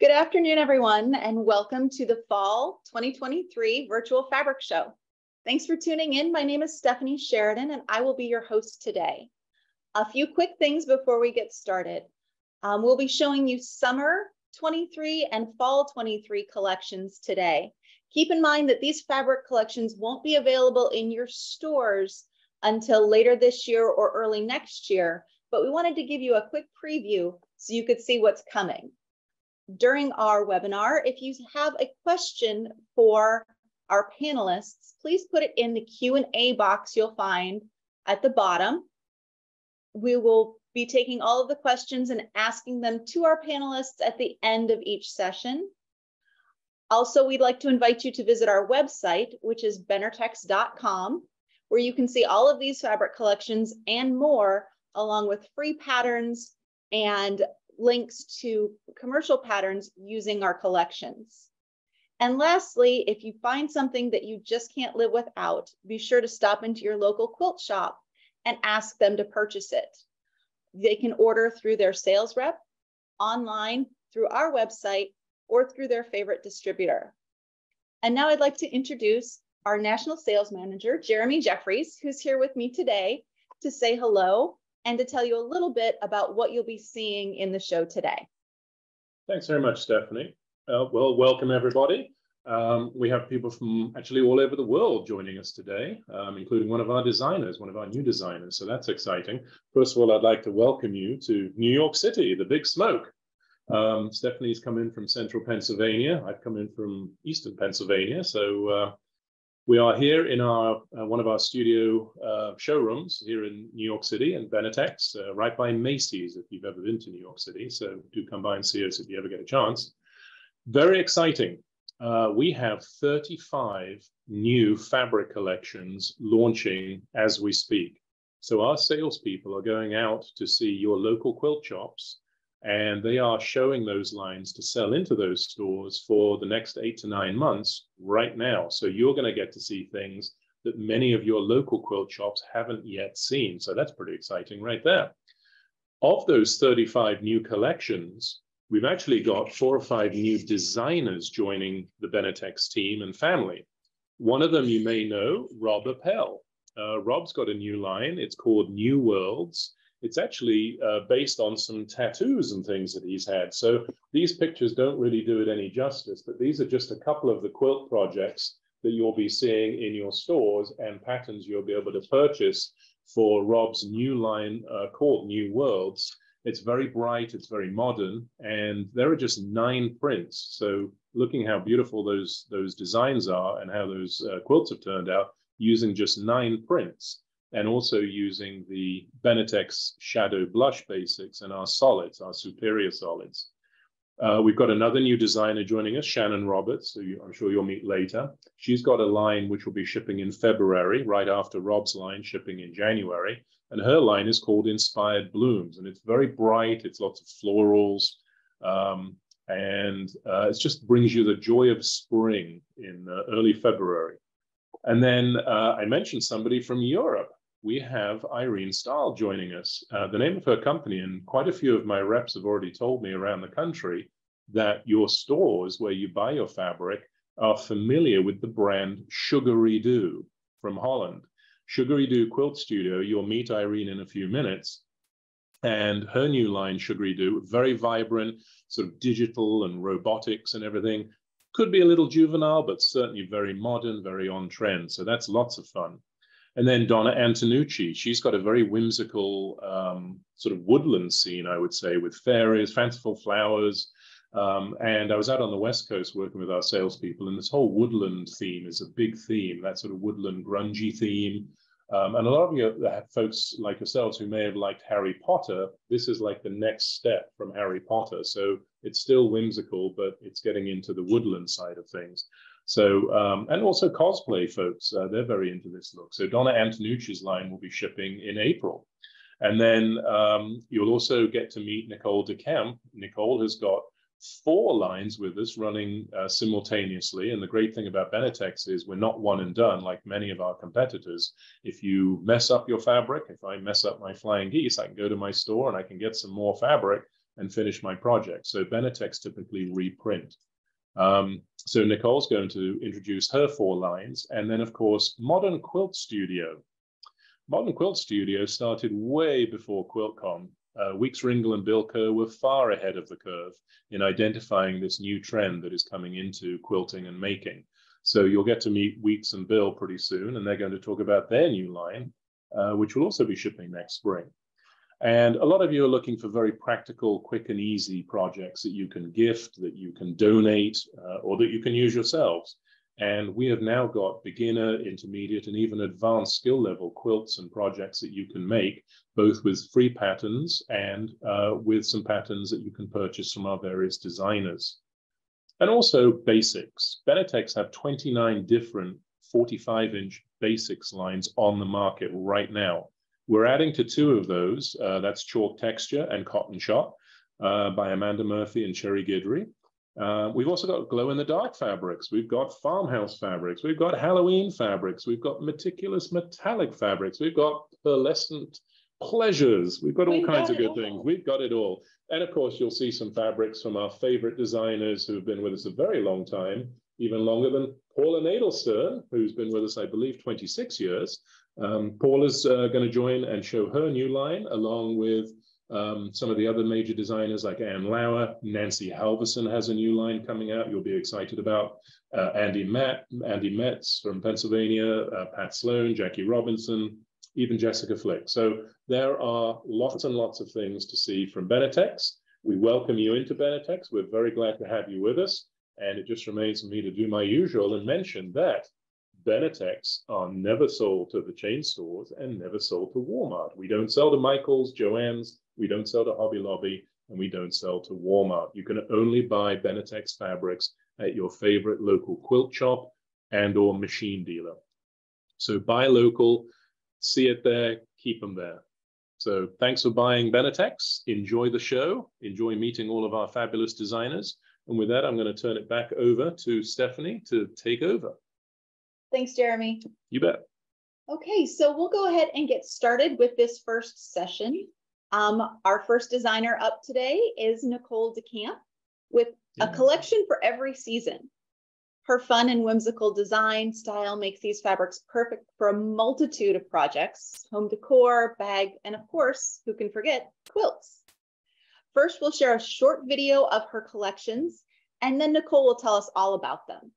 Good afternoon, everyone, and welcome to the Fall 2023 Virtual Fabric Show. Thanks for tuning in. My name is Stephanie Sheridan, and I will be your host today. A few quick things before we get started. We'll be showing you Summer 23 and Fall 23 collections today. Keep in mind that these fabric collections won't be available in your stores until later this year or early next year, but we wanted to give you a quick preview so you could see what's coming. During our webinar, if you have a question for our panelists, please put it in the Q&A box you'll find at the bottom. We will be taking all of the questions and asking them to our panelists at the end of each session. Also, we'd like to invite you to visit our website, which is benartex.com, where you can see all of these fabric collections and more, along with free patterns and links to commercial patterns using our collections. And lastly, if you find something that you just can't live without, be sure to stop into your local quilt shop and ask them to purchase it. They can order through their sales rep, online, through our website, or through their favorite distributor. And now I'd like to introduce our National Sales Manager, Jeremy Jeffries, who's here with me today to say hello and to tell you a little bit about what you'll be seeing in the show today. Thanks very much, Stephanie. Well, welcome everybody. We have people from actually all over the world joining us today, including one of our designers, one of our new designers. So that's exciting. First of all, I'd like to welcome you to New York City, the Big Smoke. Stephanie's come in from central Pennsylvania. I've come in from eastern Pennsylvania. So we are here in our one of our studio showrooms here in New York City in Benartex, right by Macy's, if you've ever been to New York City. So do come by and see us if you ever get a chance. Very exciting. We have 35 new fabric collections launching as we speak. So our salespeople are going out to see your local quilt shops, and they are showing those lines to sell into those stores for the next 8 to 9 months right now. So you're going to get to see things that many of your local quilt shops haven't yet seen. So that's pretty exciting right there. Of those 35 new collections, we've actually got 4 or 5 new designers joining the Benartex team and family. One of them you may know, Rob Appel. Rob's got a new line. It's called New Worlds. It's actually based on some tattoos and things that he's had. So these pictures don't really do it any justice, but these are just a couple of the quilt projects that you'll be seeing in your stores and patterns you'll be able to purchase for Rob's new line called New Worlds. It's very bright, it's very modern, and there are just 9 prints. So looking how beautiful those designs are and how those quilts have turned out using just 9 prints. And also using the Benartex Shadow Blush Basics and our solids, our superior solids. We've got another new designer joining us, Shannon Roberts, who I'm sure you'll meet later. She's got a line which will be shipping in February, right after Rob's line shipping in January. And her line is called Inspired Blooms. And it's very bright, it's lots of florals, and it just brings you the joy of spring in early February. And then I mentioned somebody from Europe. We have Irene Staal joining us. The name of her company, and quite a few of my reps have already told me around the country that your stores where you buy your fabric are familiar with the brand Sugary Doo from Holland. Sugary Doo Quilt Studio, you'll meet Irene in a few minutes. And her new line, Sugary Doo, very vibrant, sort of digital and robotics and everything. Could be a little juvenile, but certainly very modern, very on trend. So that's lots of fun. And then Donna Antonucci, she's got a very whimsical sort of woodland scene, I would say, with fairies, fanciful flowers. And I was out on the West Coast working with our salespeople, and this whole woodland theme is a big theme, that sort of woodland grungy theme. And a lot of you folks like yourselves who may have liked Harry Potter, this is like the next step from Harry Potter. So it's still whimsical, but it's getting into the woodland side of things. So, and also cosplay folks, they're very into this look. So Donna Antonucci's line will be shipping in April. And then you'll also get to meet Nicole DeCamp. Nicole has got 4 lines with us running simultaneously. And the great thing about Benartex is we're not one and done like many of our competitors. If you mess up your fabric, if I mess up my flying geese, I can go to my store and I can get some more fabric and finish my project. So Benartex typically reprint. So Nicole's going to introduce her 4 lines, and then of course, Modern Quilt Studio. Modern Quilt Studio started way before QuiltCon. Weeks Ringel and Bill Kerr were far ahead of the curve in identifying this new trend that is coming into quilting and making. So you'll get to meet Weeks and Bill pretty soon, and they're going to talk about their new line, which will also be shipping next spring. And a lot of you are looking for very practical, quick and easy projects that you can gift, that you can donate, or that you can use yourselves. And we have now got beginner, intermediate, and even advanced skill level quilts and projects that you can make, both with free patterns and with some patterns that you can purchase from our various designers. And also basics. Benartex have 29 different 45-inch basics lines on the market right now. We're adding to 2 of those. That's Chalk Texture and Cotton Shot by Amanda Murphy and Sherry Guidry. We've also got glow-in-the-dark fabrics. We've got farmhouse fabrics. We've got Halloween fabrics. We've got meticulous metallic fabrics. We've got pearlescent pleasures. We've got all kinds of good things. We've got it all. And of course, you'll see some fabrics from our favorite designers who've been with us a very long time, even longer than Paula Nadelstern, who's been with us, I believe, 26 years. Paula's going to join and show her new line, along with some of the other major designers like Ann Lauer. Nancy Halverson has a new line coming out you'll be excited about. Andy Metz from Pennsylvania, Pat Sloan, Jackie Robinson, even Jessica Flick. So there are lots and lots of things to see from Benartex. We welcome you into Benartex. We're very glad to have you with us. And it just remains for me to do my usual and mention that Benartex are never sold to the chain stores and never sold to Walmart. We don't sell to Michael's, Joann's, we don't sell to Hobby Lobby, and we don't sell to Walmart. You can only buy Benartex fabrics at your favorite local quilt shop and or machine dealer. So buy local, see it there, keep them there. So thanks for buying Benartex. Enjoy the show. Enjoy meeting all of our fabulous designers. And with that, I'm going to turn it back over to Stephanie to take over. Thanks, Jeremy. You bet. Okay, so we'll go ahead and get started with this first session. Our first designer up today is Nicole DeCamp with a collection for every season. Her fun and whimsical design style makes these fabrics perfect for a multitude of projects, home decor, bag, and of course, who can forget, quilts. First, we'll share a short video of her collections, and then Nicole will tell us all about them.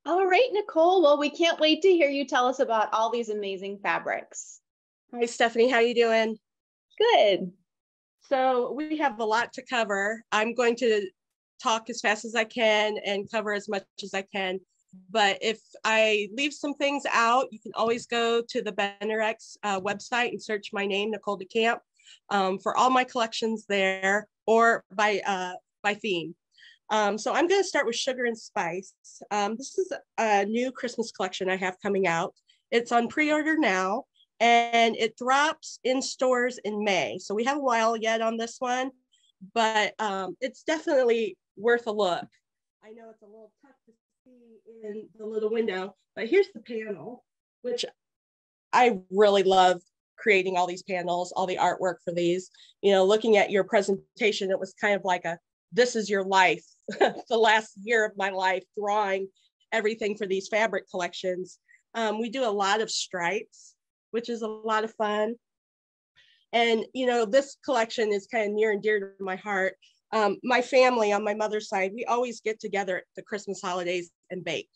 All right, Nicole. Well, we can't wait to hear you tell us about all these amazing fabrics. Hi, Stephanie. How you doing? Good. So we have a lot to cover. I'm going to talk as fast as I can and cover as much as I can. But if I leave some things out, you can always go to the Benartex website and search my name, Nicole DeCamp, for all my collections there, or by theme. So I'm going to start with Sugar and Spice. This is a new Christmas collection I have coming out. It's on pre-order now, and it drops in stores in May. So we have a while yet on this one, but it's definitely worth a look. I know it's a little tough to see in the little window, but here's the panel, which I really love creating all these panels, all the artwork for these. You know, looking at your presentation, it was kind of like this is your life, the last year of my life, drawing everything for these fabric collections. We do a lot of stripes, which is a lot of fun. And, you know, this collection is kind of near and dear to my heart. My family on my mother's side, we always get together at the Christmas holidays and bake.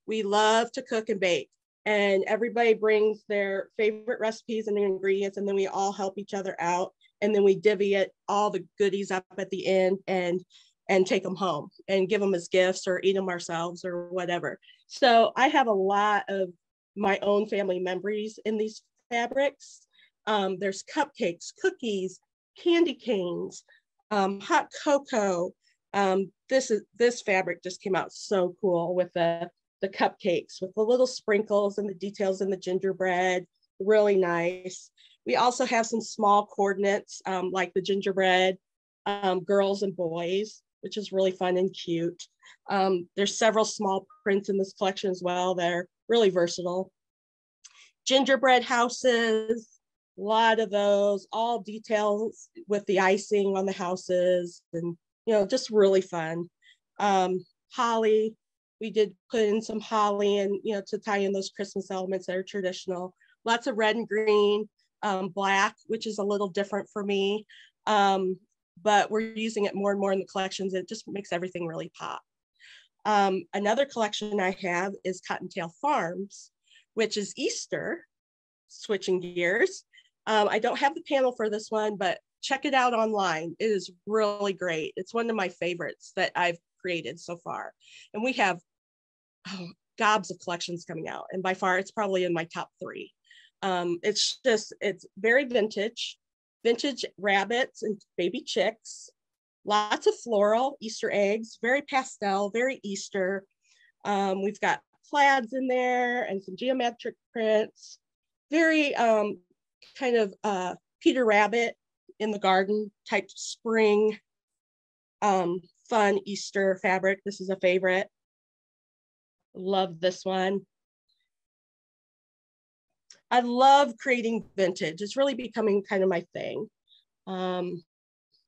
We love to cook and bake, and everybody brings their favorite recipes and ingredients, and then we all help each other out. And then we divvy it, all the goodies up at the end and take them home and give them as gifts or eat them ourselves or whatever. So I have a lot of my own family memories in these fabrics. There's cupcakes, cookies, candy canes, hot cocoa. This fabric just came out so cool with the cupcakes with the little sprinkles and the details in the gingerbread, really nice. We also have some small coordinates like the gingerbread, girls and boys, which is really fun and cute. There's several small prints in this collection as well that are really versatile. Gingerbread houses, a lot of those, all details with the icing on the houses, and you know, just really fun. Holly, we did put in some holly and, you know, to tie in those Christmas elements that are traditional. Lots of red and green, black, which is a little different for me, but we're using it more and more in the collections. It just makes everything really pop. Another collection I have is Cottontail Farms, which is Easter, switching gears. I don't have the panel for this one, but check it out online. It is really great. It's one of my favorites that I've created so far. And we have gobs of collections coming out. And by far, it's probably in my top 3. It's very vintage rabbits and baby chicks, lots of floral, Easter eggs, very pastel, very Easter. We've got plaids in there and some geometric prints, very kind of Peter Rabbit in the garden type spring, fun Easter fabric. This is a favorite. Love this one. I love creating vintage. It's really becoming kind of my thing.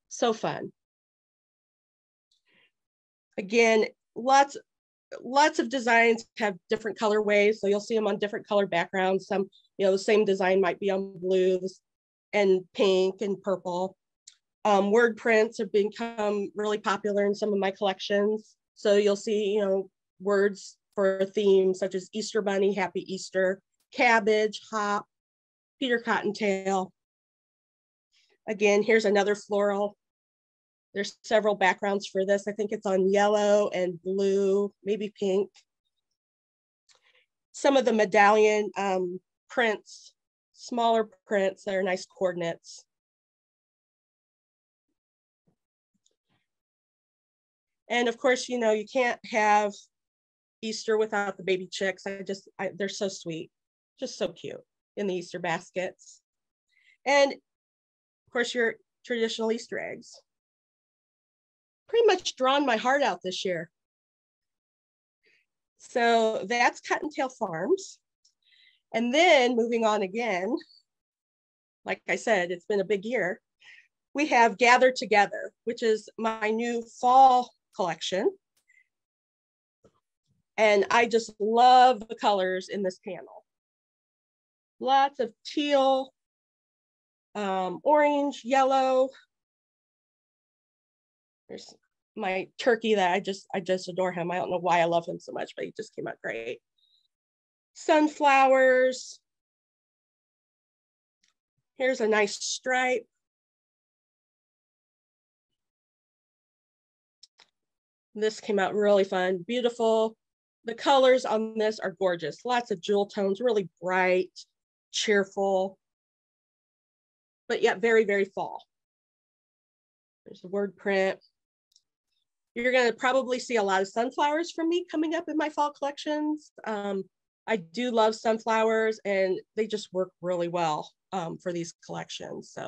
So fun. Again, lots of designs have different colorways, so you'll see them on different color backgrounds. Some, you know, the same design might be on blue and pink and purple. Word prints have become really popular in some of my collections. So you'll see, you know, words for themes such as Easter Bunny, Happy Easter, cabbage, hop, Peter Cottontail. Again, here's another floral. There's several backgrounds for this. I think it's on yellow and blue, maybe pink. Some of the medallion prints, smaller prints that are nice coordinates. And of course, you know, you can't have Easter without the baby chicks. They're so sweet, just so cute in the Easter baskets. And of course, your traditional Easter eggs. Pretty much drawn my heart out this year. So that's Cottontail Farms. And then moving on again, like I said, it's been a big year. We have Gather Together, which is my new fall collection. And I just love the colors in this panel. Lots of teal, orange, yellow. There's my turkey that I just adore him. I don't know why I love him so much, but he just came out great. Sunflowers. Here's a nice stripe. This came out really fun, beautiful. The colors on this are gorgeous. Lots of jewel tones, really bright, cheerful, but yet very, very fall. There's the word print. You're gonna probably see a lot of sunflowers from me coming up in my fall collections. I do love sunflowers and they just work really well for these collections. So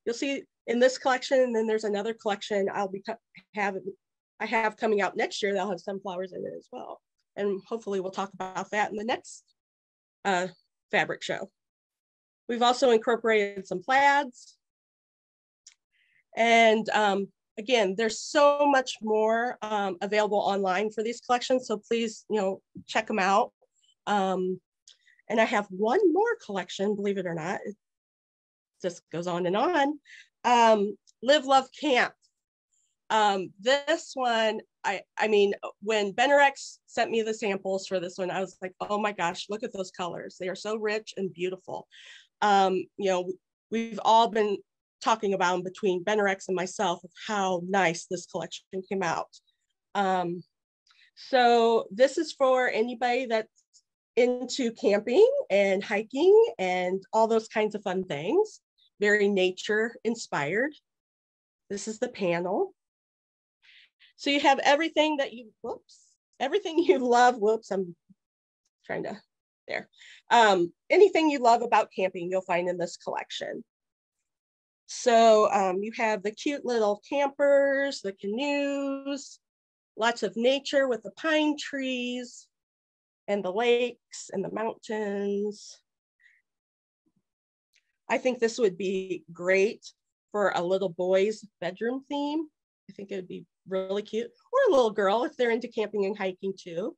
you'll see in this collection, and then there's another collection I have coming out next year that'll have sunflowers in it as well. And hopefully we'll talk about that in the next fabric show. We've also incorporated some plaids. And again, there's so much more available online for these collections. So please, check them out. And I have one more collection, believe it or not. It just goes on and on. Live, Love, Camp. This one, I mean, when Benartex sent me the samples for this one, I was like, oh my gosh, look at those colors. They are so rich and beautiful. We've all been talking about them between Benartex and myself of how nice this collection came out. So this is for anybody that's into camping and hiking and all those kinds of fun things. Very nature inspired. This is the panel. So you have everything that everything you love. Whoops, I'm trying to, there. Anything you love about camping, you'll find in this collection. So you have the cute little campers, the canoes, lots of nature with the pine trees and the lakes and the mountains. I think this would be great for a little boy's bedroom theme. I think it would be really cute, or a little girl if they're into camping and hiking too.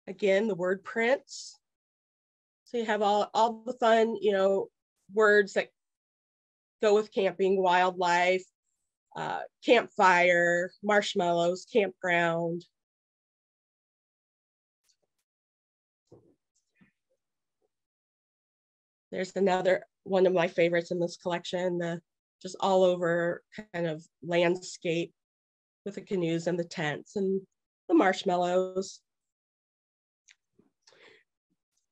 Again, the word prints. So you have all the fun, words that go with camping: wildlife, campfire, marshmallows, campground. There's another one of my favorites in this collection, the just all over kind of landscape with the canoes and the tents and the marshmallows.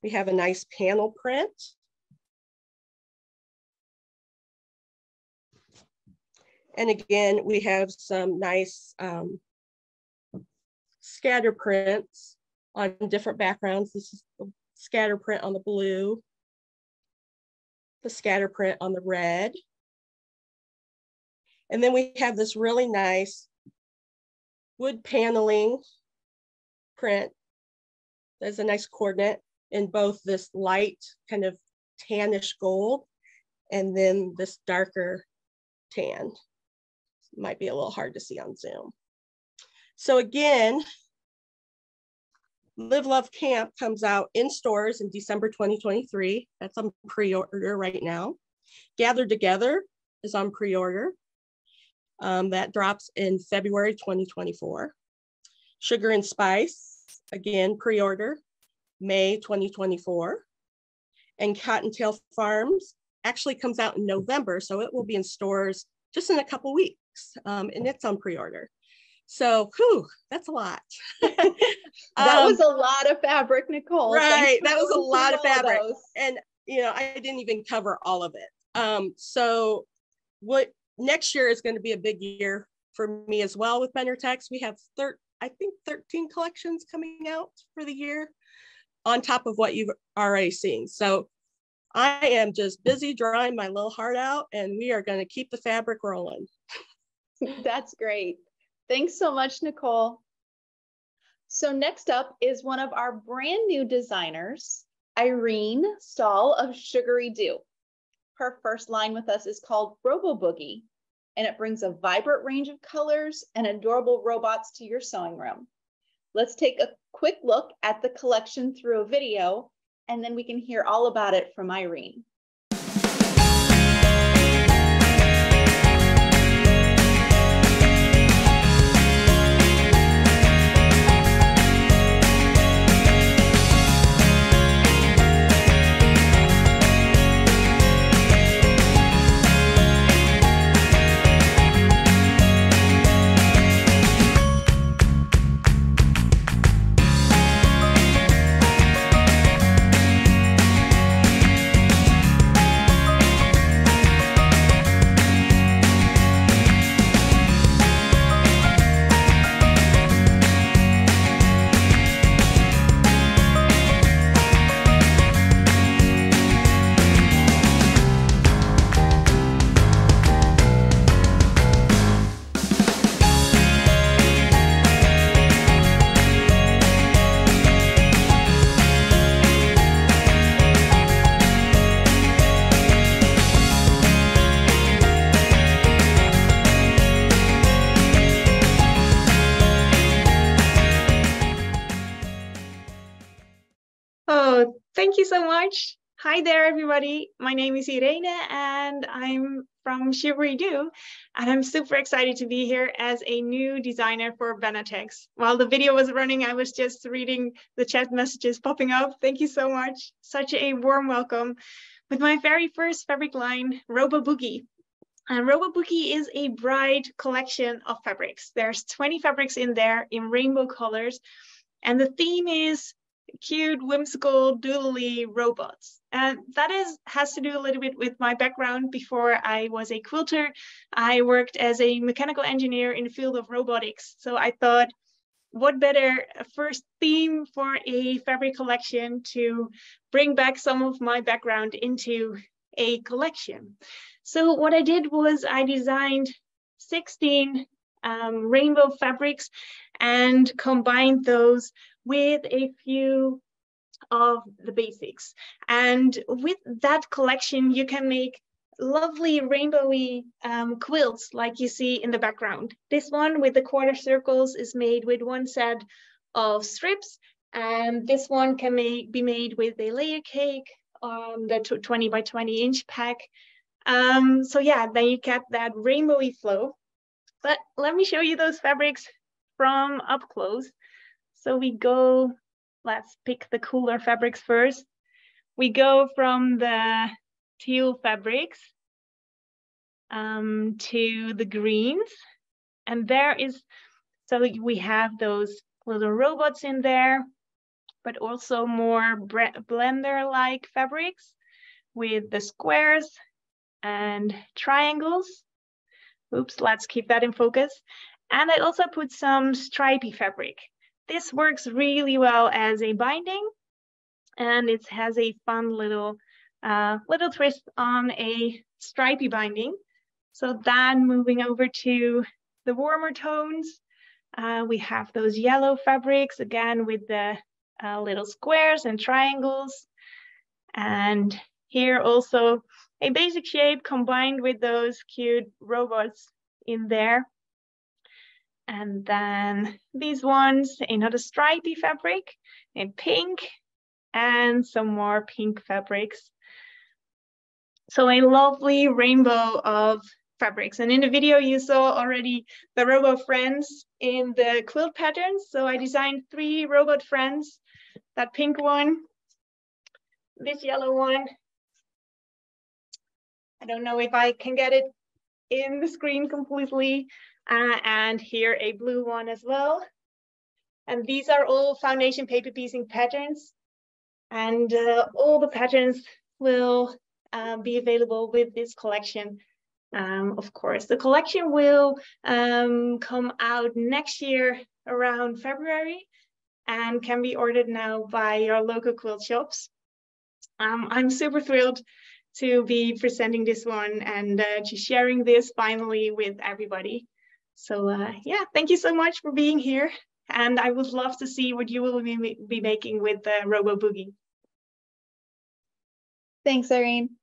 We have a nice panel print. And again, we have some nice scatter prints on different backgrounds. This is the scatter print on the blue, the scatter print on the red. And then we have this really nice wood paneling print. There's a nice coordinate in both this light kind of tannish gold and then this darker tan. Might be a little hard to see on Zoom. So again, Live, Love, Camp comes out in stores in December 2023. That's on pre-order right now. Gather Together is on pre-order. That drops in February 2024. Sugar and Spice, again, pre-order, May 2024. And Cottontail Farms actually comes out in November, so it will be in stores just in a couple weeks, and it's on pre-order. So, that's a lot. That was a lot of fabric, Nicole. Right, that was a lot of fabric. And, I didn't even cover all of it. So what next year is going to be a big year for me as well with Benartex. We have 13 collections coming out for the year on top of what you've already seen. So I am just busy drawing my little heart out, and we are going to keep the fabric rolling. That's great. Thanks so much, Nicole. So next up is one of our brand new designers, Irene Staal of Sugary Dew. Her first line with us is called Robo Boogie, and it brings a vibrant range of colors and adorable robots to your sewing room. Let's take a quick look at the collection through a video, and then we can hear all about it from Irene. Thank you so much. Hi there, everybody. My name is Irene and I'm from Shivery Do, and I'm super excited to be here as a new designer for Benartex. While the video was running, I was just reading the chat messages popping up. Thank you so much. Such a warm welcome with my very first fabric line, Robo Boogie. And Robo Bookie is a bright collection of fabrics. There's 20 fabrics in there in rainbow colors, and the theme is cute, whimsical, doodly robots. And that has to do a little bit with my background. Before I was a quilter, I worked as a mechanical engineer in the field of robotics. So I thought, what better first theme for a fabric collection to bring back some of my background into a collection. So what I did was I designed 16 rainbow fabrics and combined those with a few of the basics. And with that collection, you can make lovely rainbowy quilts like you see in the background. This one with the quarter circles is made with one set of strips, and this one can be made with a layer cake, the 20 by 20 inch pack. So yeah, then you get that rainbowy flow. But let me show you those fabrics from up close. So we go, let's pick the cooler fabrics first. We go from the teal fabrics to the greens. And there is, so we have those little robots in there, but also more blender-like fabrics with the squares and triangles. Oops, let's keep that in focus. And I also put some stripy fabric. This works really well as a binding, and it has a fun little twist on a stripy binding. So then moving over to the warmer tones, we have those yellow fabrics, again with the little squares and triangles. And here also a basic shape combined with those cute robots in there. And then these ones, another stripy fabric in pink and some more pink fabrics. So a lovely rainbow of fabrics. And in the video, you saw already the Robo Friends in the quilt patterns. So I designed 3 robot friends, that pink one, this yellow one. I don't know if I can get it in the screen completely. And here a blue one as well. And these are all foundation paper piecing patterns. And all the patterns will be available with this collection. Of course, the collection will come out next year around February and can be ordered now by your local quilt shops. I'm super thrilled to be presenting this one and to sharing this finally with everybody. So yeah, thank you so much for being here. And I would love to see what you will be making with the Robo Boogie. Thanks, Irene.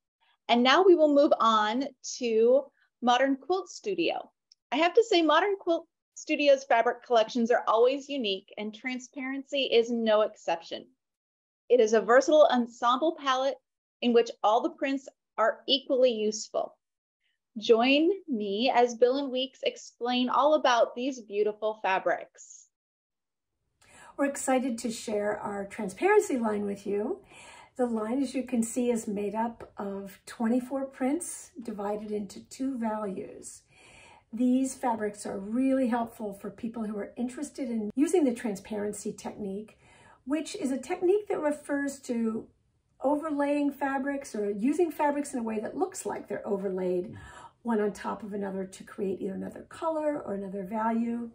And now we will move on to Modern Quilt Studio. I have to say, Modern Quilt Studio's fabric collections are always unique, and transparency is no exception. It is a versatile ensemble palette in which all the prints are equally useful. Join me as Bill and Weeks explain all about these beautiful fabrics. We're excited to share our transparency line with you. The line, as you can see, is made up of 24 prints divided into 2 values. These fabrics are really helpful for people who are interested in using the transparency technique, which is a technique that refers to overlaying fabrics or using fabrics in a way that looks like they're overlaid one on top of another to create either another color or another value.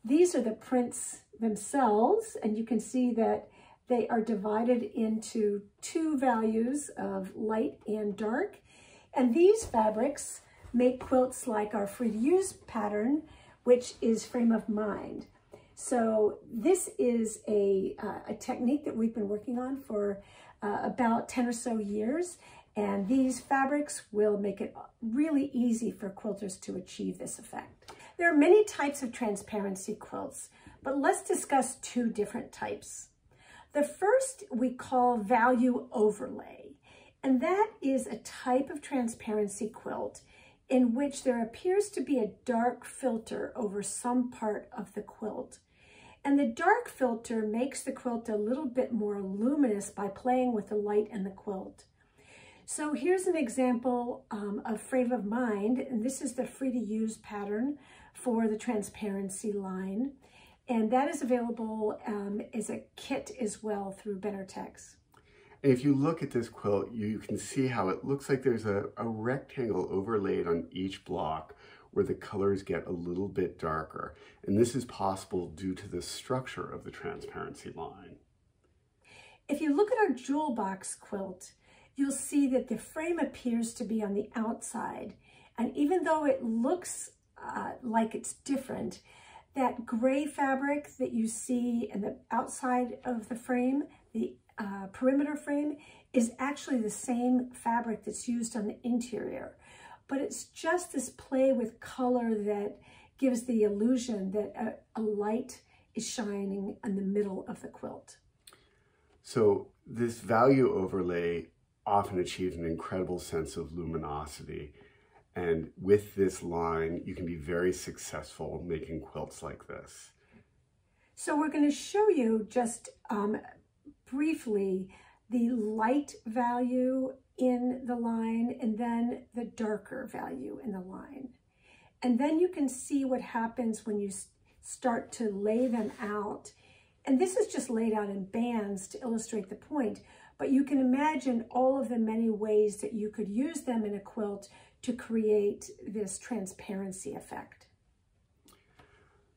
These are the prints themselves, and you can see that they are divided into 2 values of light and dark. And these fabrics make quilts like our free to use pattern, which is Frame of Mind. So this is a technique that we've been working on for about 10 or so years. And these fabrics will make it really easy for quilters to achieve this effect. There are many types of transparency quilts, but let's discuss 2 different types. The first we call value overlay, and that is a type of transparency quilt in which there appears to be a dark filter over some part of the quilt. And the dark filter makes the quilt a little bit more luminous by playing with the light in the quilt. So here's an example of Frame of Mind, and this is the free to use pattern for the transparency line. And that is available as a kit as well through Benartex. And if you look at this quilt, you can see how it looks like there's a rectangle overlaid on each block where the colors get a little bit darker. And this is possible due to the structure of the transparency line. If you look at our jewel box quilt, you'll see that the frame appears to be on the outside. And even though it looks like it's different, that gray fabric that you see in the outside of the frame, the perimeter frame, is actually the same fabric that's used on the interior. But it's just this play with color that gives the illusion that a light is shining in the middle of the quilt. So this value overlay often achieves an incredible sense of luminosity. And with this line, you can be very successful making quilts like this. So we're going to show you just briefly the light value in the line and then the darker value in the line. And then you can see what happens when you start to lay them out. And this is just laid out in bands to illustrate the point, but you can imagine all of the many ways that you could use them in a quilt to create this transparency effect.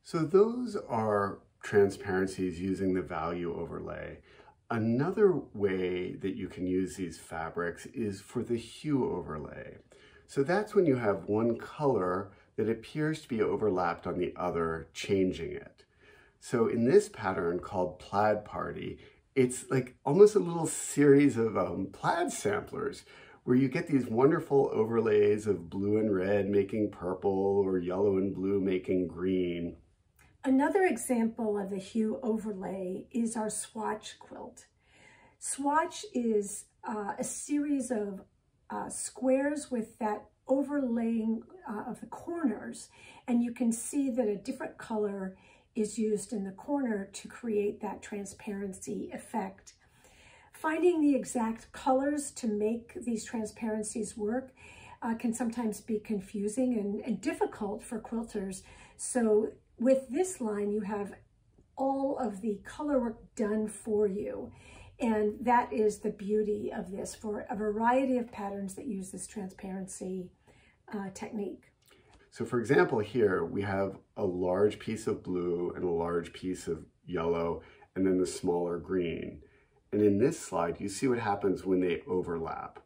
So those are transparencies using the value overlay. Another way that you can use these fabrics is for the hue overlay. So that's when you have one color that appears to be overlapped on the other, changing it. So in this pattern called Plaid Party, it's like almost a little series of plaid samplers where you get these wonderful overlays of blue and red making purple or yellow and blue making green. Another example of the hue overlay is our swatch quilt. Swatch is a series of squares with that overlaying of the corners, and you can see that a different color is used in the corner to create that transparency effect. Finding the exact colors to make these transparencies work can sometimes be confusing and difficult for quilters. So with this line, you have all of the color work done for you. And that is the beauty of this for a variety of patterns that use this transparency technique. So for example, here we have a large piece of blue and a large piece of yellow, and then the smaller green. And in this slide, you see what happens when they overlap.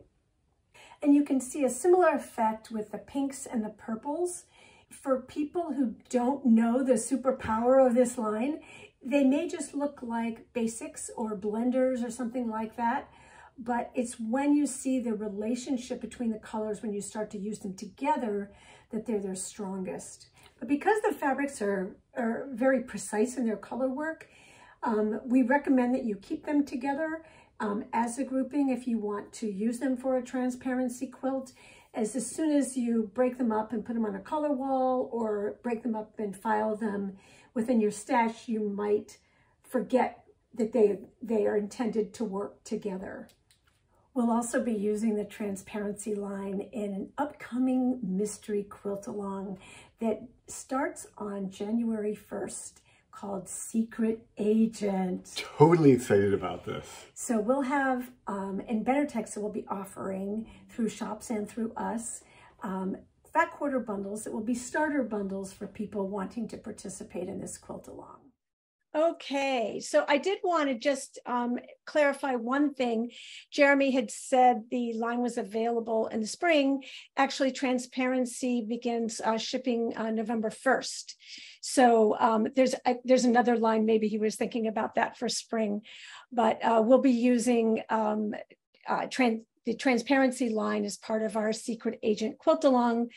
And you can see a similar effect with the pinks and the purples. For people who don't know the superpower of this line, they may just look like basics or blenders or something like that. But it's when you see the relationship between the colors, when you start to use them together, that they're their strongest. But because the fabrics are very precise in their color work, we recommend that you keep them together as a grouping if you want to use them for a transparency quilt. As soon as you break them up and put them on a color wall or break them up and file them within your stash, you might forget that they are intended to work together. We'll also be using the transparency line in an upcoming mystery quilt along that starts on January 1st called Secret Agent. Totally excited about this. So we'll have, in Benartex, we'll be offering through shops and through us, fat quarter bundles that will be starter bundles for people wanting to participate in this quilt along. Okay, so I did want to just clarify one thing. Jeremy had said the line was available in the spring. Actually, transparency begins shipping November 1st. So there's another line, maybe he was thinking about that for spring, but we'll be using the transparency line as part of our Secret Agent quilt along.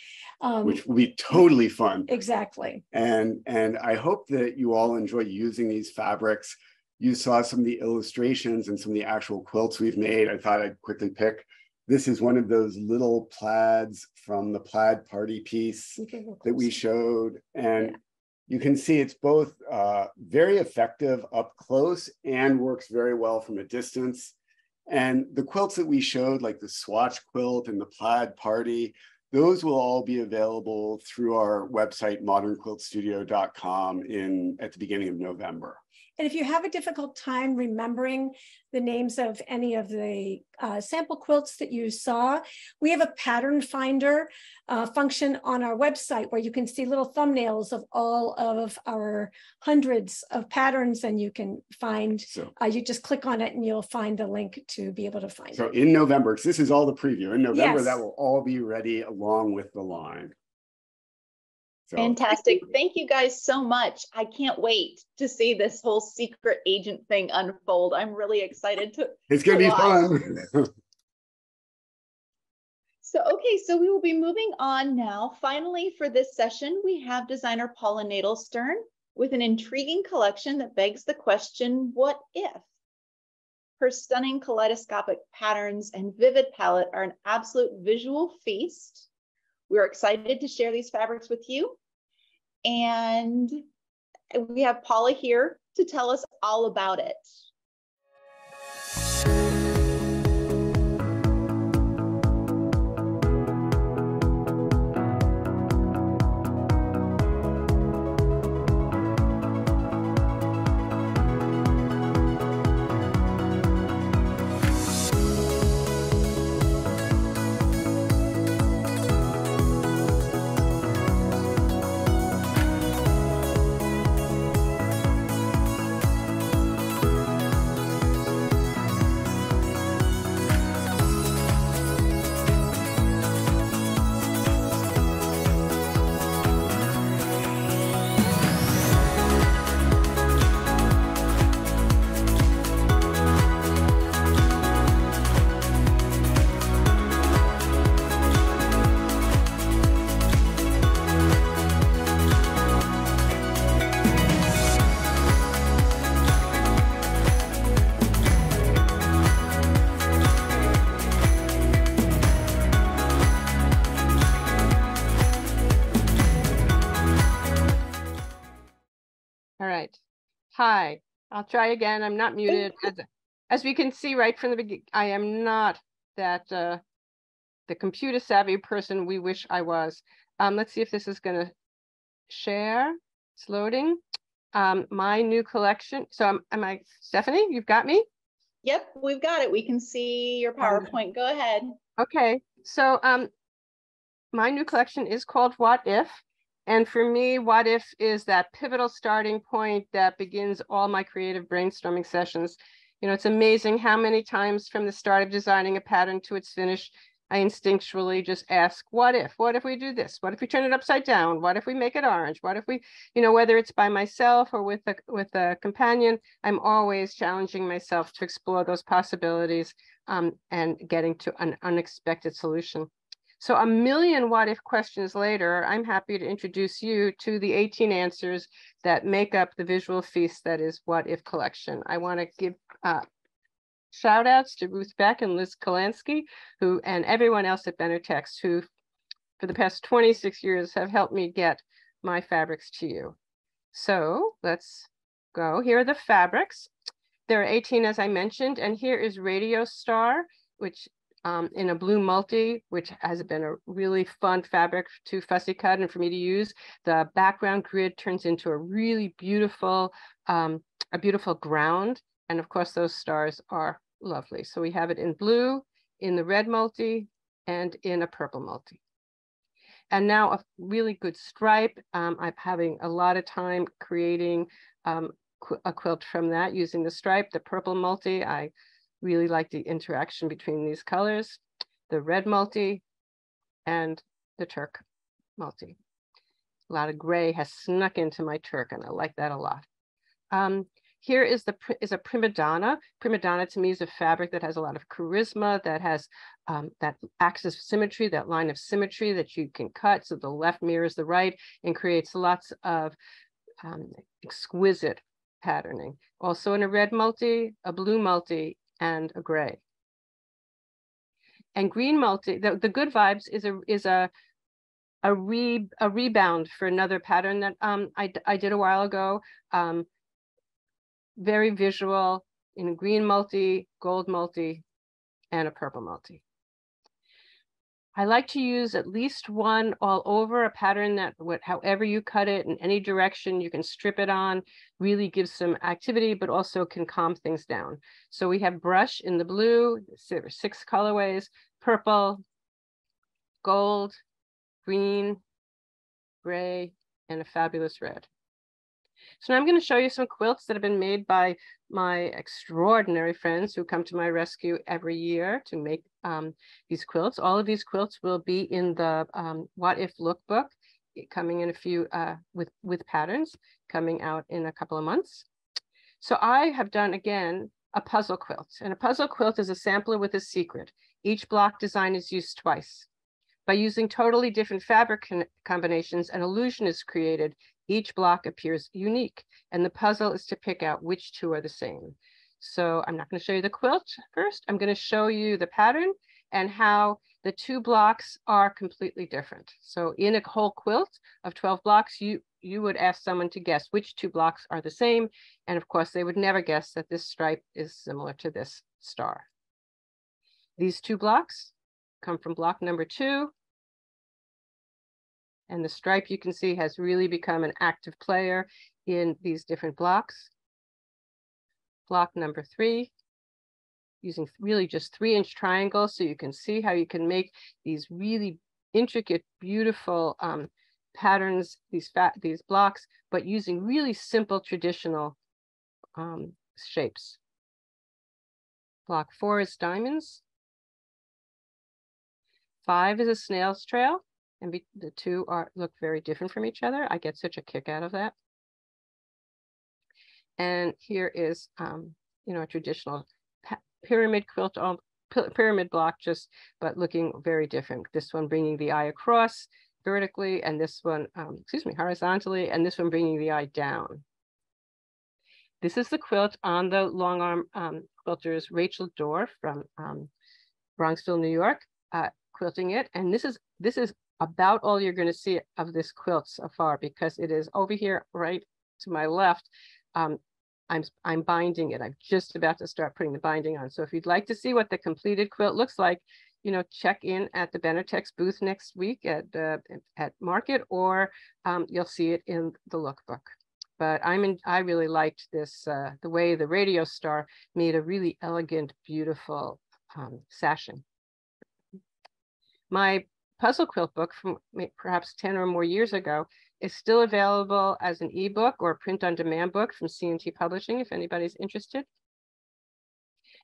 Which will be totally fun. Exactly. And I hope that you all enjoy using these fabrics. you saw some of the illustrations and some of the actual quilts we've made. I thought I'd quickly pick. This is one of those little plaids from the plaid party piece that we showed. And you can see it's both very effective up close and works very well from a distance. And the quilts that we showed, like the swatch quilt and the plaid party, those will all be available through our website, modernquiltstudio.com at the beginning of November. And if you have a difficult time remembering the names of any of the sample quilts that you saw, we have a pattern finder function on our website where you can see little thumbnails of all of our hundreds of patterns, and you can find, you just click on it and you'll find the link to be able to find it. So in November, because this is all the preview, in November, Yes. that will all be ready along with the line. So, fantastic. Thank you guys so much. I can't wait to see this whole secret agent thing unfold. I'm really excited to. It's going to be fun. So we will be moving on now. Finally, for this session, we have designer Paula Nadelstern with an intriguing collection that begs the question, what if? Her stunning kaleidoscopic patterns and vivid palette are an absolute visual feast. We're excited to share these fabrics with you. And we have Paula here to tell us all about it. Hi, I'll try again. I'm not muted. As we can see right from the beginning, I am not that the computer savvy person we wish I was. Let's see if this is going to share. It's loading. My new collection. So am I, Stephanie, you've got me? Yep, we've got it. We can see your PowerPoint. Go ahead. Okay, so my new collection is called What If? And for me, What If is that pivotal starting point that begins all my creative brainstorming sessions. You know, it's amazing how many times from the start of designing a pattern to its finish, I instinctually just ask, what if? What if we do this? What if we turn it upside down? What if we make it orange? What if we, you know, whether it's by myself or with a companion, I'm always challenging myself to explore those possibilities and getting to an unexpected solution. So a million what if questions later, I'm happy to introduce you to the 18 answers that make up the visual feast that is What If Collection. I want to give shout outs to Ruth Beck and Liz Kolansky, and everyone else at Benartex, who for the past 26 years have helped me get my fabrics to you. So let's go. Here are the fabrics. There are 18, as I mentioned, and here is Radio Star, which in a blue multi, which has been a really fun fabric to fussy cut and for me to use. The background grid turns into a really beautiful, ground. And of course, those stars are lovely. So we have it in blue, in the red multi, and in a purple multi. And now a really good stripe. I'm having a lot of time creating a quilt from that using the stripe. The purple multi, I really like the interaction between these colors, the red multi and the Turk multi. A lot of gray has snuck into my Turk, and I like that a lot. Here is a prima donna. Prima donna to me is a fabric that has a lot of charisma, that has that axis of symmetry, that line of symmetry that you can cut so the left mirrors the right and creates lots of exquisite patterning. Also in a red multi, a blue multi, and a gray. And green multi, the good vibes is a rebound for another pattern that I did a while ago. Very visual in a green multi, gold multi, and a purple multi. I like to use at least one all over a pattern that however you cut it in any direction, you can strip it on, really gives some activity, but also can calm things down. So we have brush in the blue, 6 colorways, purple, gold, green, gray, and a fabulous red. So now I'm going to show you some quilts that have been made by my extraordinary friends who come to my rescue every year to make these quilts. All of these quilts will be in the What If lookbook, coming in a few with patterns coming out in a couple of months. So I have done, again, a puzzle quilt. And a puzzle quilt is a sampler with a secret. Each block design is used twice. By using totally different fabric combinations, an illusion is created. Each block appears unique, and the puzzle is to pick out which two are the same. So I'm not going to show you the quilt first. I'm going to show you the pattern and how the 2 blocks are completely different. So in a whole quilt of 12 blocks, you would ask someone to guess which 2 blocks are the same. And of course, they would never guess that this stripe is similar to this star. These 2 blocks come from block number 2. And the stripe, you can see, has really become an active player in these different blocks. Block number 3, using really just 3-inch triangles, so you can see how you can make these really intricate, beautiful patterns, these blocks, but using really simple traditional shapes. Block 4 is diamonds. 5 is a snail's trail. And the 2 look very different from each other. I get such a kick out of that. And here is, a traditional pyramid quilt, pyramid block, but looking very different. This one bringing the eye across vertically, and this one, horizontally, and this one bringing the eye down. This is the quilt on the long arm quilters Rachel Dorr from Bronxville, New York, quilting it. And this is about all you're going to see of this quilt so far, because it is over here right to my left. I'm binding it. I'm just about to start putting the binding on. So if you'd like to see what the completed quilt looks like, check in at the Benartex booth next week at Market, or you'll see it in the lookbook. But I really liked this, the way the radio star made a really elegant, beautiful sashing. My puzzle quilt book from perhaps 10 or more years ago is still available as an ebook or print-on-demand book from C&T Publishing, if anybody's interested.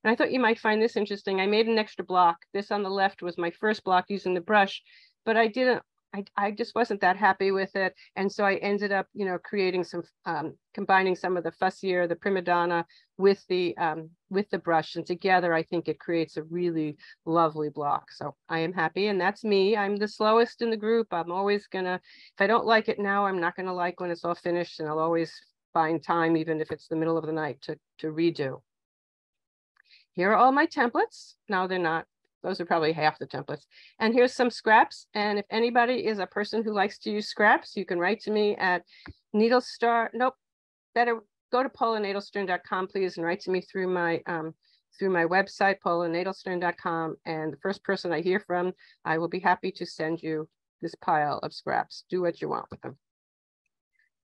And I thought you might find this interesting. I made an extra block. This on the left was my first block using the brush, but I just wasn't that happy with it. And so I ended up, creating some, combining some of the fussier, the prima donna with the brush. And together, I think it creates a really lovely block. So I am happy, and that's me. I'm the slowest in the group. I'm always gonna, if I don't like it now, I'm not gonna like when it's all finished, and I'll always find time, even if it's the middle of the night, to redo. Here are all my templates. No, they're not. Those are probably half the templates. And here's some scraps. And if anybody is a person who likes to use scraps, you can write to me at better go to paulanadelstern.com, please, and write to me through my website, paulanadelstern.com. And the first person I hear from, I will be happy to send you this pile of scraps. Do what you want with them.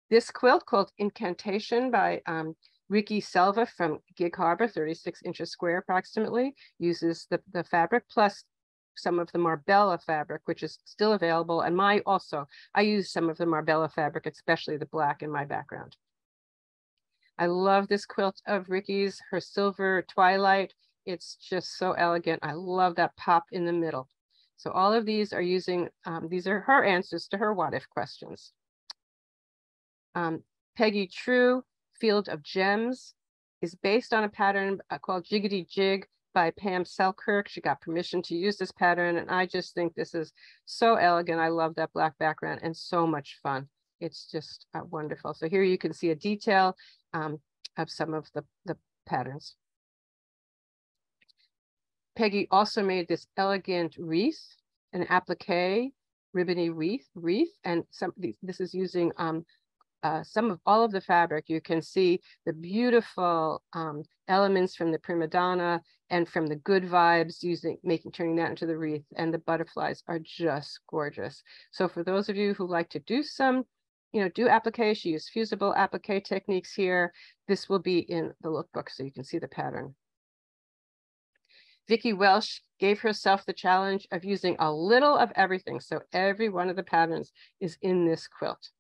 This quilt called Incantation by Ricky Selva from Gig Harbor, 36 inches square approximately, uses the fabric plus some of the Marbella fabric, which is still available. And I use some of the Marbella fabric, especially the black in my background. I love this quilt of Ricky's, her silver twilight. It's just so elegant. I love that pop in the middle. So all of these are using, these are her answers to her what if questions. Peggy True, Field of Gems, is based on a pattern called Jiggity Jig by Pam Selkirk. She got permission to use this pattern, and I just think this is so elegant. I love that black background and so much fun. It's just wonderful. So here you can see a detail some of the patterns. Peggy also made this elegant wreath, an applique ribbony wreath, and this is using all of the fabric. You can see the beautiful elements from the prima donna and from the good vibes, turning that into the wreath, and the butterflies are just gorgeous. So for those of you who like to do some, do applique, she used fusible applique techniques here. This will be in the lookbook so you can see the pattern. Vicki Welsh gave herself the challenge of using a little of everything. So every one of the patterns is in this quilt.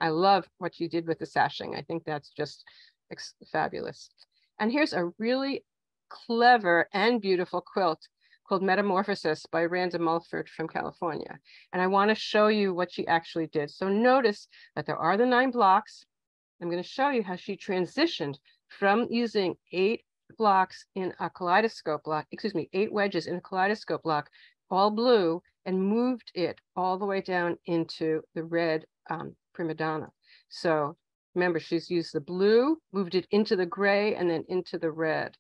I love what you did with the sashing. I think that's just fabulous. And here's a really clever and beautiful quilt called Metamorphosis by Randa Mulford from California. And I want to show you what she actually did. So notice that there are the 9 blocks. I'm going to show you how she transitioned from using 8 blocks in a kaleidoscope block, 8 wedges in a kaleidoscope block, all blue, and moved it all the way down into the red prima donna. So remember, she's used the blue, moved it into the gray, and then into the red.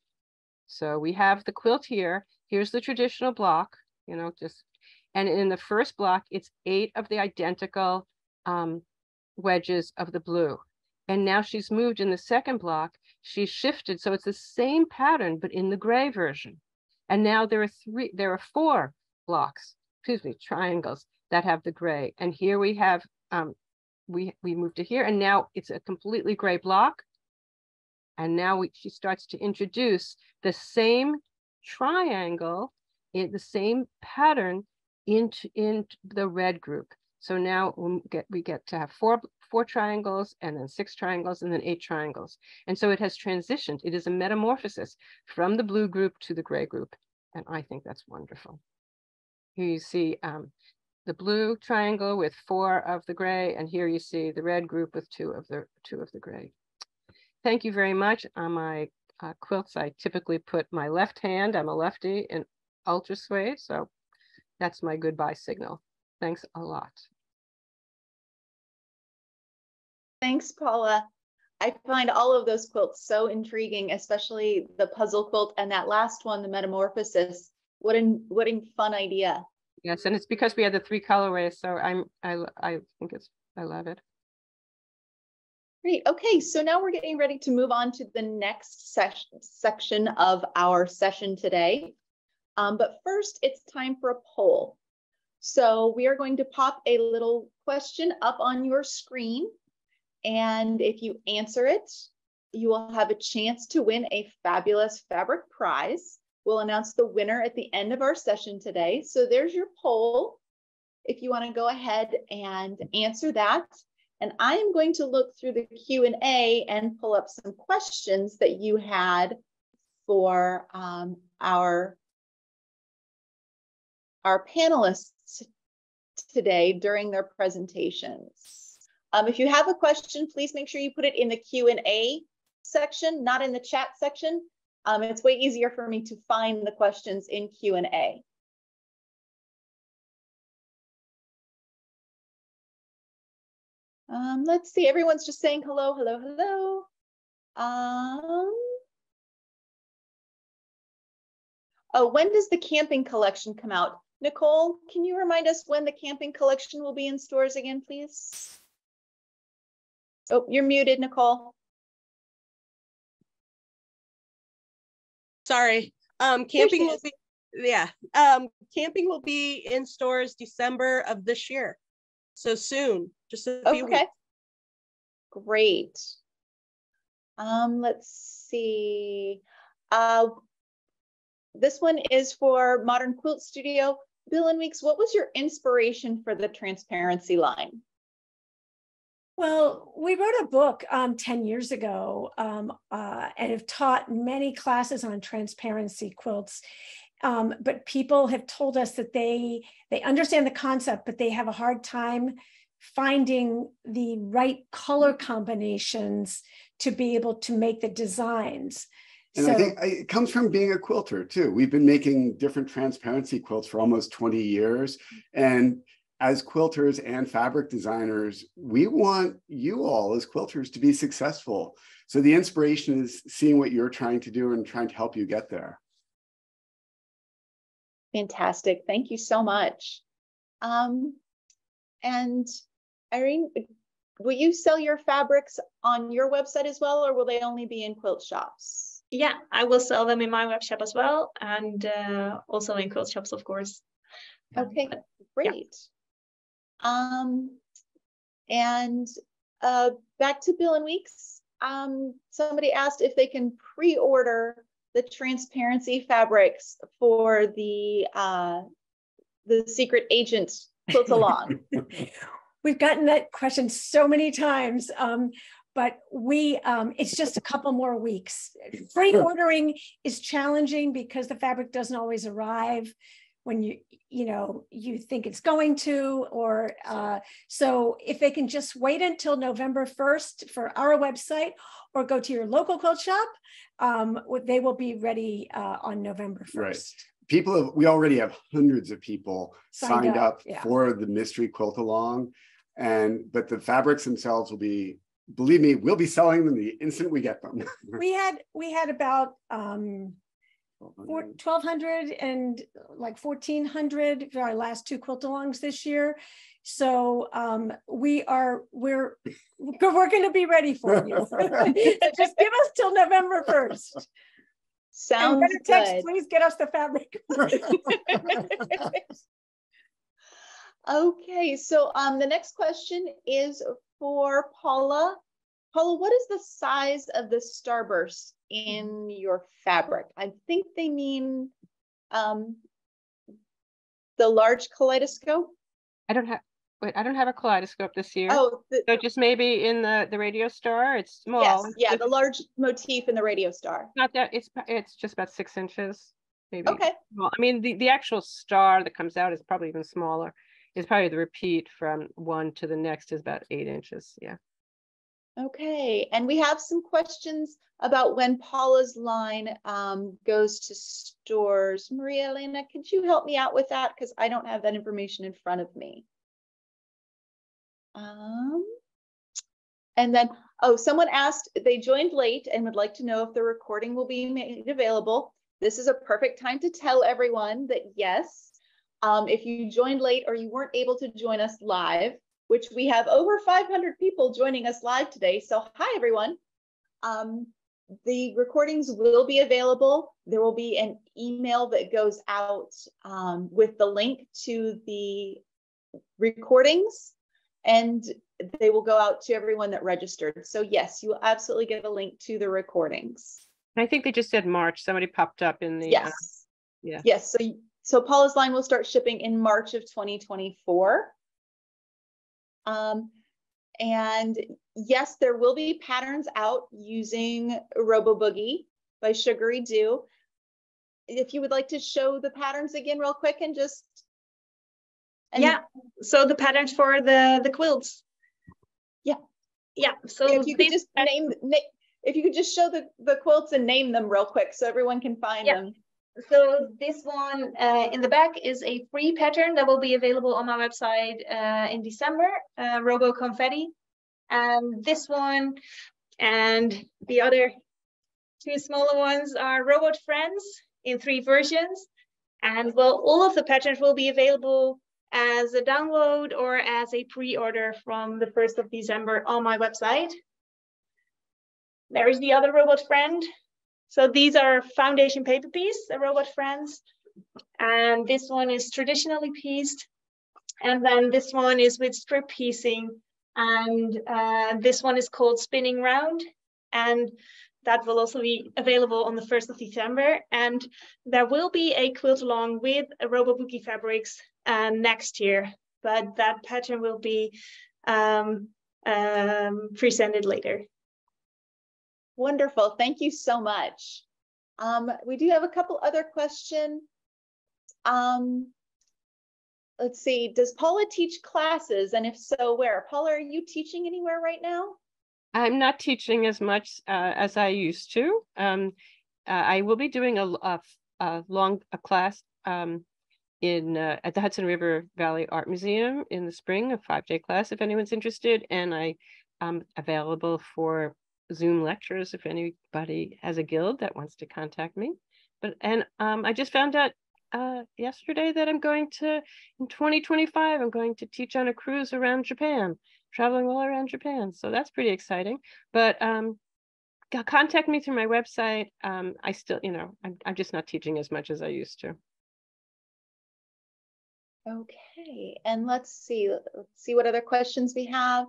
So we have the quilt here. Here's the traditional block, and in the first block, it's 8 of the identical wedges of the blue. And now she's moved in the second block, she's shifted. So it's the same pattern, but in the gray version. And now there are 4 blocks, triangles that have the gray. And here we have, we moved to here, and now it's a completely gray block. And now she starts to introduce the same triangle, the same pattern into the red group. So now we get to have 4 triangles, and then 6 triangles, and then 8 triangles. And so it has transitioned. It is a metamorphosis from the blue group to the gray group. And I think that's wonderful. Here you see the blue triangle with 4 of the gray, and here you see the red group with 2 of the gray. Thank you very much. On my quilts, I typically put my left hand, I'm a lefty, in ultra suede, so that's my goodbye signal. Thanks a lot. Thanks, Paula. I find all of those quilts so intriguing, especially the puzzle quilt and that last one, the Metamorphosis. What a fun idea. Yes, and it's because we had the 3 colorways, so I think I love it. Great. Okay, so now we're getting ready to move on to the next section of our session today. But first, it's time for a poll. So we are going to pop a little question up on your screen. And if you answer it, you will have a chance to win a fabulous fabric prize. We'll announce the winner at the end of our session today. So there's your poll. If you want to go ahead and answer that. And I am going to look through the Q&A and pull up some questions that you had for our panelists today during their presentations. If you have a question, please make sure you put it in the Q&A section, not in the chat section. It's way easier for me to find the questions in Q&A. Let's see, everyone's just saying hello, hello, hello. Oh, when does the camping collection come out? Nicole, can you remind us when the camping collection will be in stores again, please? Oh, you're muted, Nicole. Sorry. Camping will be, camping will be in stores December of this year. So soon, just a few weeks. Great. Let's see. This one is for Modern Quilt Studio. Bill and Weeks, what was your inspiration for the transparency line? Well, we wrote a book 10 years ago and have taught many classes on transparency quilts. But people have told us that they understand the concept, but they have a hard time finding the right color combinations to be able to make the designs. And I think it comes from being a quilter too. We've been making different transparency quilts for almost 20 years. And as quilters and fabric designers, we want you all as quilters to be successful. So the inspiration is seeing what you're trying to do and trying to help you get there. Fantastic. Thank you so much. And Irene, will you sell your fabrics on your website as well, or will they only be in quilt shops? Yeah, I will sell them in my web shop as well, and also in quilt shops, of course. Okay, great. Yeah. And back to Bill and Weeks. Somebody asked if they can pre-order the transparency fabrics for the secret agent quilt along. We've gotten that question so many times, but it's just a couple more weeks. Pre-ordering is challenging because the fabric doesn't always arrive when you think it's going to, or so if they can just wait until November 1st for our website, or go to your local quilt shop, they will be ready on November 1st. Right. We already have hundreds of people signed up yeah. for the mystery quilt along, but the fabrics themselves will be, believe me, we'll be selling them the instant we get them. we had about 1,200 and like 1,400 for our last 2 quilt alongs this year. So we're going to be ready for you. So just give us till November 1st. Sounds good. Please get us the fabric. Okay, so the next question is for Paula. Paula, what is the size of the starburst in your fabric? I think they mean the large kaleidoscope. I don't have a kaleidoscope this year. Oh, so just maybe in the radio star. It's small. Yes, yeah, the large motif in the radio star. Not that it's just about 6 inches, maybe. Okay. Well, I mean the actual star that comes out is probably even smaller. It's probably the repeat from one to the next is about 8 inches. Yeah. Okay, and we have some questions about when Paula's line goes to stores. Maria Elena, could you help me out with that? Because I don't have that information in front of me. And then, someone asked, they joined late and would like to know if the recording will be made available. This is a perfect time to tell everyone that yes, if you joined late or you weren't able to join us live, which we have over 500 people joining us live today. So hi, everyone. The recordings will be available. There will be an email that goes out with the link to the recordings, and they will go out to everyone that registered. So yes, you will absolutely get a link to the recordings. I think they just said March. Somebody popped up in the yes. Yeah. Yes. So Paula's line will start shipping in March of 2024. And yes, there will be patterns out using Robo Boogie by Sugary Dew. If you would like to show the patterns again real quick and just. Yeah, so the patterns for the quilts. Yeah. Yeah, so if you could just if you could just show the quilts and name them real quick so everyone can find them. So this one in the back is a free pattern that will be available on my website in December, Robo Confetti. And this one and the other 2 smaller ones are Robot Friends in 3 versions. And well, all of the patterns will be available as a download or as a pre-order from the 1st of December on my website. There is the other Robot Friend. So these are foundation paper piece, the Robot Friends. And this one is traditionally pieced. And then this one is with strip piecing. And this one is called Spinning Round. And that will also be available on the 1st of December. And there will be a quilt along with a Robo Bookie fabrics next year. But that pattern will be presented later. Wonderful. Thank you so much. We do have a couple other questions. Let's see. Does Paula teach classes? And if so, where? Paula, are you teaching anywhere right now? I'm not teaching as much as I used to. I will be doing a class at the Hudson River Valley Art Museum in the spring, a 5-day class if anyone's interested. And I'm available for Zoom lectures if anybody has a guild that wants to contact me. I just found out yesterday that in 2025, I'm going to teach on a cruise around Japan, traveling all around Japan. So that's pretty exciting. But contact me through my website. I still, I'm just not teaching as much as I used to. Okay, and let's see what other questions we have.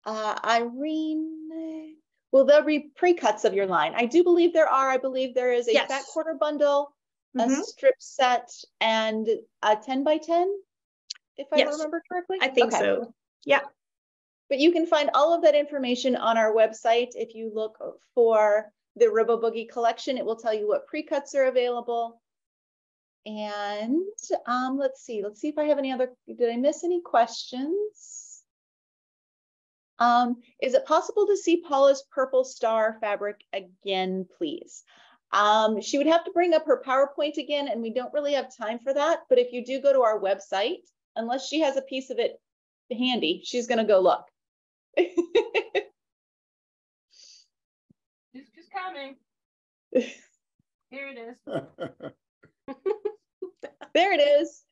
Irene, will there be pre-cuts of your line? I do believe there are. I believe there is a Yes. fat quarter bundle, a strip set, and a 10 by 10, if I remember correctly. I think so. Yeah. But you can find all of that information on our website. If you look for the Robo Boogie collection, it will tell you what pre-cuts are available. And let's see if I have any other, did I miss any questions? Is it possible to see Paula's purple star fabric again, please? She would have to bring up her PowerPoint again, and we don't really have time for that. But if you do go to our website, unless she has a piece of it handy, she's going to go look. Just coming. Here it is. There it is.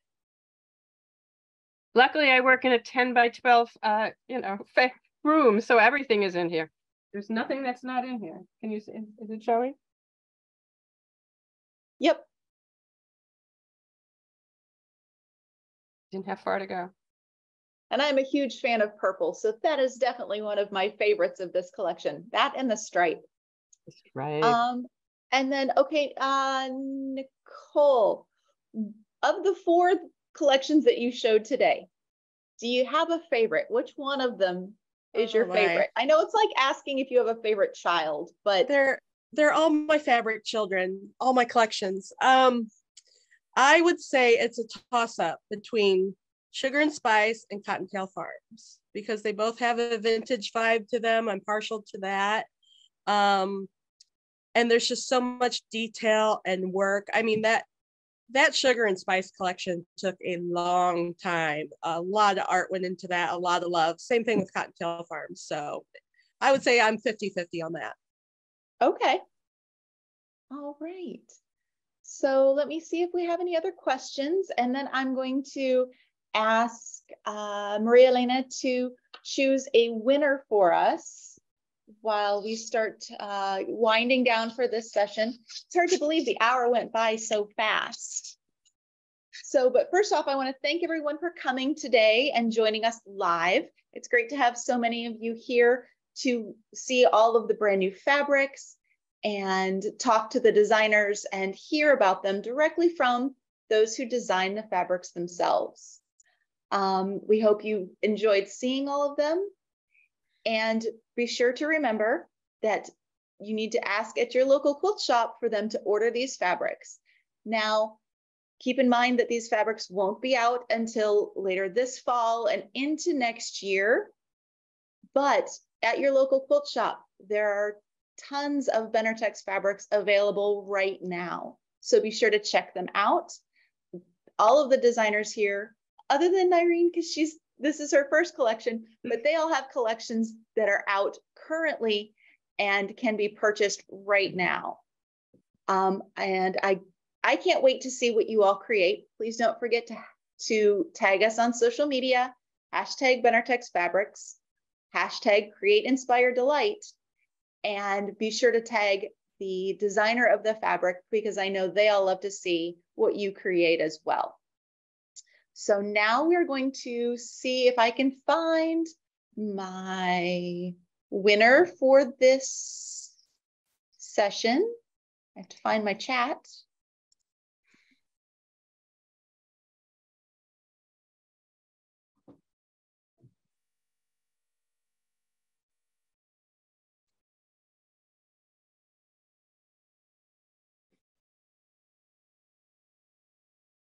Luckily, I work in a 10 by 12, room, so everything is in here. There's nothing that's not in here. Can you see? Is it showing? Yep. Didn't have far to go. And I'm a huge fan of purple, so that is definitely one of my favorites of this collection. That and the stripe. That's right. And then, okay, Nicole, of the 4 collections that you showed today, do you have a favorite? Which one of them is your favorite? I know it's like asking if you have a favorite child, but they're all my favorite children, all my collections. I would say it's a toss-up between Sugar and Spice and Cottontail Farms because they both have a vintage vibe to them. I'm partial to that. And there's just so much detail and work. I mean, that Sugar and Spice collection took a long time. A lot of art went into that, a lot of love. Same thing with Cottontail Farms. So I would say I'm 50-50 on that. Okay. All right. So let me see if we have any other questions. And then I'm going to ask Maria Elena to choose a winner for us while we start winding down for this session. It's hard to believe the hour went by so fast. So, but first off, I want to thank everyone for coming today and joining us live. It's great to have so many of you here to see all of the brand new fabrics and talk to the designers and hear about them directly from those who design the fabrics themselves. We hope you enjoyed seeing all of them. And be sure to remember that you need to ask at your local quilt shop for them to order these fabrics. Now, keep in mind that these fabrics won't be out until later this fall and into next year. But at your local quilt shop, there are tons of Benartex fabrics available right now. So be sure to check them out. All of the designers here, other than Irene, because this is her first collection, but they all have collections that are out currently and can be purchased right now. And I can't wait to see what you all create. Please don't forget to tag us on social media, #Benartex Fabrics, #CreateInspireDelight, and be sure to tag the designer of the fabric because I know they all love to see what you create as well. So now we're going to see if I can find my winner for this session. I have to find my chat.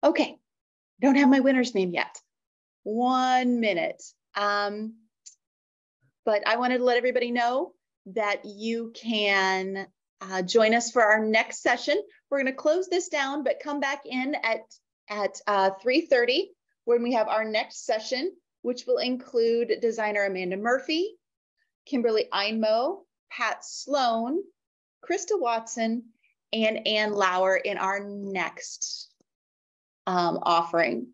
Okay, don't have my winner's name yet. 1 minute. But I wanted to let everybody know that you can join us for our next session. We're going to close this down, but come back in at 3:30 when we have our next session, which will include designer Amanda Murphy, Kimberly Einmo, Pat Sloan, Krista Watson, and Ann Lauer in our next offering.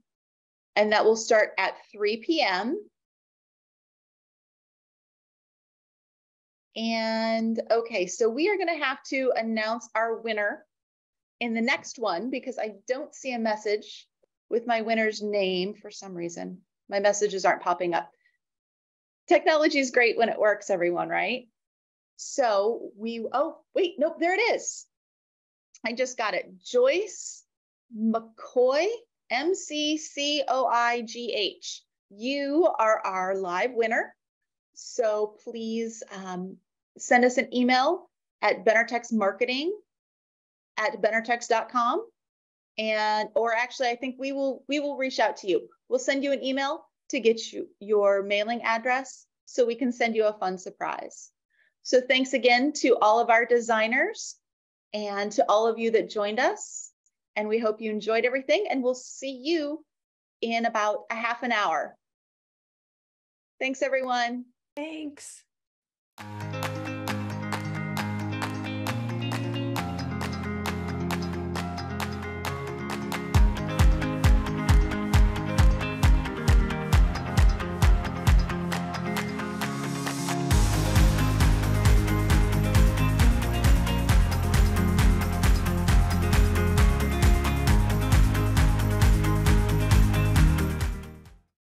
And that will start at 3 p.m. And okay, so we are going to have to announce our winner in the next one because I don't see a message with my winner's name for some reason. My messages aren't popping up. Technology is great when it works, everyone, right? So oh, wait, nope, there it is. I just got it. Joyce McCoy, McCoigh. You are our live winner. So please send us an email at benartexmarketing@benartex.com. Or actually, I think we will reach out to you. We'll send you an email to get you your mailing address so we can send you a fun surprise. So thanks again to all of our designers and to all of you that joined us. And we hope you enjoyed everything, and we'll see you in about a half an hour. Thanks, everyone. Thanks.